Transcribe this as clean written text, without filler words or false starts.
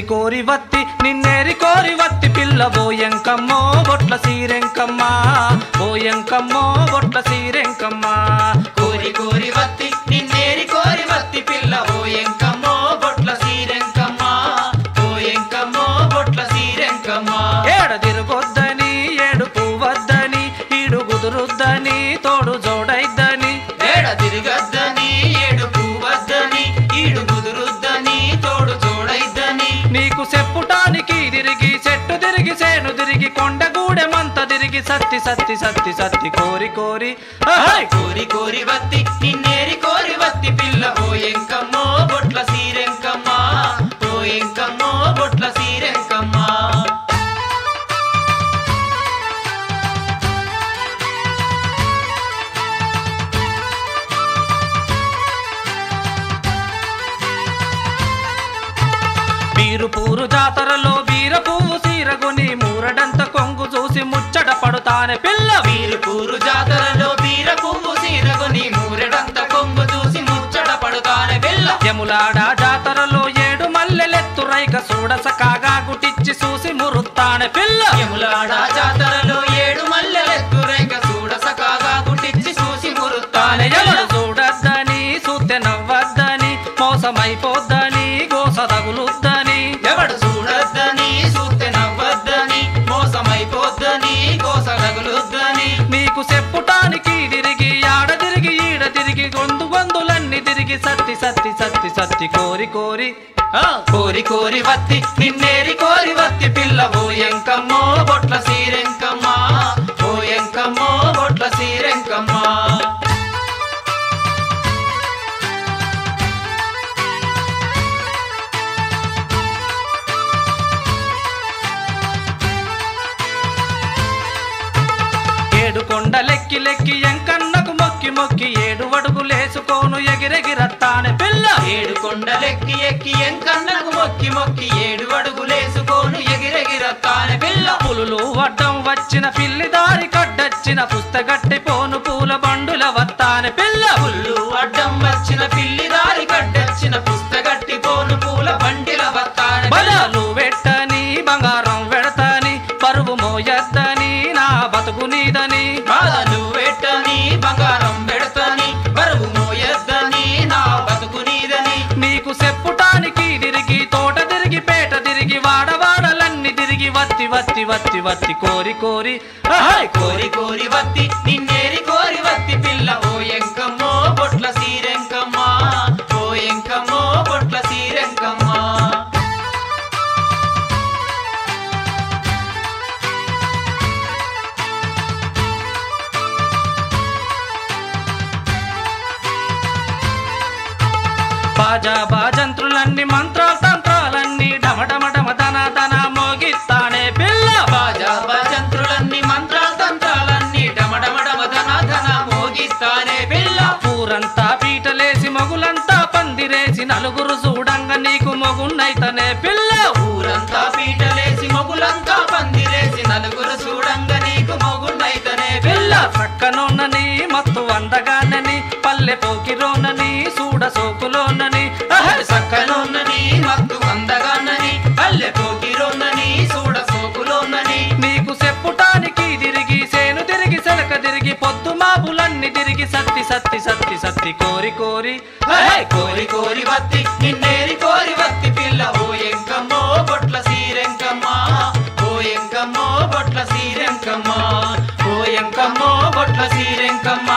కోరి వత్తి నిన్నేరి కోరి వత్తి పిల్ల బోయంకమ్మో బొట్ల సీరెంకమ్మ బోయంకమ్మో బొట్ల సీరెంకమ్మ కోరి కోరి వత్తి నిన్నేరి కోరి వత్తి పిల్ల బోయంకమ్మో బొట్ల సీరెంకమ్మ బోయంకమ్మో బొట్ల సీరెంకమ్మ ఏడ తిరుగొద్దని ఏడు పువ్వద్దని ఈడు కుదురుద్దని తోడు జోడైద్దని ఏడ తిరగద్దని ఏడు పువ్వద్దని ఈడు కుదురుద్దని తోడు జోడైద్దని నీకు చెప్పుటానికి తిరిగి చెట్టు తిరిగి సేను తిరిగి కొండగూడెమంత తిరిగి సత్తి సత్తి సత్తి సత్తి కోరి కోరి కోరి కోరి వత్తి నిన్నేరి కోరి వత్తి పిల్ల బోయంకమ్మో బొట్ల సీరెంకమ్మ బోయంకమ్మో బొట్ల సీరెంకమ్మ బీరుపూరు జాతరలో బీర పువ్వు సీరగొని మూరడంత కొంగు చూసి ముచ్చట పడుతానే పిల్ల బీరుపూరు జాతరలో బీర పువ్వు సీరగొని మూరెడంత కొంగు చూసి ముచ్చట పడుతానే పిల్ల యములాడ జాతరలో ఏడు మల్లెలెత్తు రైక చూడస కాగా గుటిచ్చి చూసి మురుత్తానే పిల్ల యములాడ జాతరలో ఏడు మల్లెలెత్తు రేఖ చూడస కాగా గుట్టిచ్చి చూసి మురుత్తానే ఎవడు చూడద్దని చూస్తే నవ్వద్దని మోసమైపోద్దని గోస తగులుద్దని ఎవడు చూడొద్దని చూస్తే నవ్వద్దని మోసమైపోద్దని గోస తగులుద్దని నీకు చెప్పుటానికి తిరిగి ఆడ తిరిగి ఈడ తిరిగి గొందు గొందులన్నీ తిరిగి సత్తి సత్తి సత్తి సత్తి కోరి కోరి కోరి కోరి వత్తి నిన్నేరి కోరి వత్తి పిల్ల బోయంకమ్మో బొట్ల సీరెంకమ్మ బోయంకమ్మో బొట్ల సీరెంకమ్మ ఏడు కొండలెక్కి లెక్కి ఎంకన్నకు మొక్కి మొక్కి ఏడు అడుగులేసుకోను ఎగిరెగిరత్తానే పిల్ల ఏడు కొండలెక్కి ఎక్కి ఎంకన్నకు మొక్కి మొక్కి ఏడు అడుగులేసుకోను ఎగిరెగిరత్తానే పిల్ల పులులు వడ్డం వచ్చిన పిల్లి దారి కడ్డొచ్చిన పుస్తగట్టి పోను పూల బండుల వత్తానే పిల్ల పుల్లు అడ్డం వచ్చిన పిల్లి దారి కడ్డొచ్చిన పుస్తగట్టి పోను పూల బండిల వత్తానే బలాలు వెట్టని బంగారం వెడతాని పరువు మోయద్దని నా బతుకు నీదని బాధలు పెట్టని బంగారం పెడతని బరువు మోయద్దని నా బతుకు నీదని నీకు చెప్పుటానికి తిరిగి తోట తిరిగి పేట తిరిగి వాడవాడలన్నీ తిరిగి వత్తి వత్తి వత్తి వత్తి కోరి కోరి కోరి కోరి వత్తి నిన్నేరి కోరి వత్తి పిల్ల బోయంకమ్మో బొట్ల సీరెంకమ్మ బోయంకమ్మో బొట్ల సీరెంకమ్మ బాజా బాజంత్రులన్నీ మంత్రాలు తంత్రాలన్నీ డమడమడమ ధన ధన మోగిస్తానే పిల్ల బాజా భజంత్రులన్నీ మంత్రాలు తంత్రాలన్నీ డమడమడమ ధన ధన మోగిస్తానే పిల్ల ఊరంతా పీటలేసి మొగులంతా పందిరేసి నలుగురు చూడంగా నీకు మొగున్నైతనే పిల్ల ఊరంతా పీటలేసి మొగులంతా పందిరేసి నలుగురు చూడంగా నీకు మొగున్నైతనే పిల్ల చక్కనోన్నని మత్తు అందగానని పల్లె పోకిరోనని చూడ సోకులోనని సక్కలోనని మత్తు అందగానని పల్లె పోకిరోనని చూడ సోకులోనని నీకు చెప్పుటానికి తిరిగి సేను తిరిగి సెలక తిరిగి పొద్దు మాపులన్నీ తిరిగి సత్తి సత్తి సత్తి సత్తి కోరి కోరి కోరి కోరి వత్తి నిన్నేరి కోరి వత్తి పిల్ల బోయంకమ్మో బొట్ల సీరెంకమ్మ బోయంకమ్మో బొట్ల సీరెంకమ్మ బోయంకమ్మో బొట్ల సీరెంకమ్మ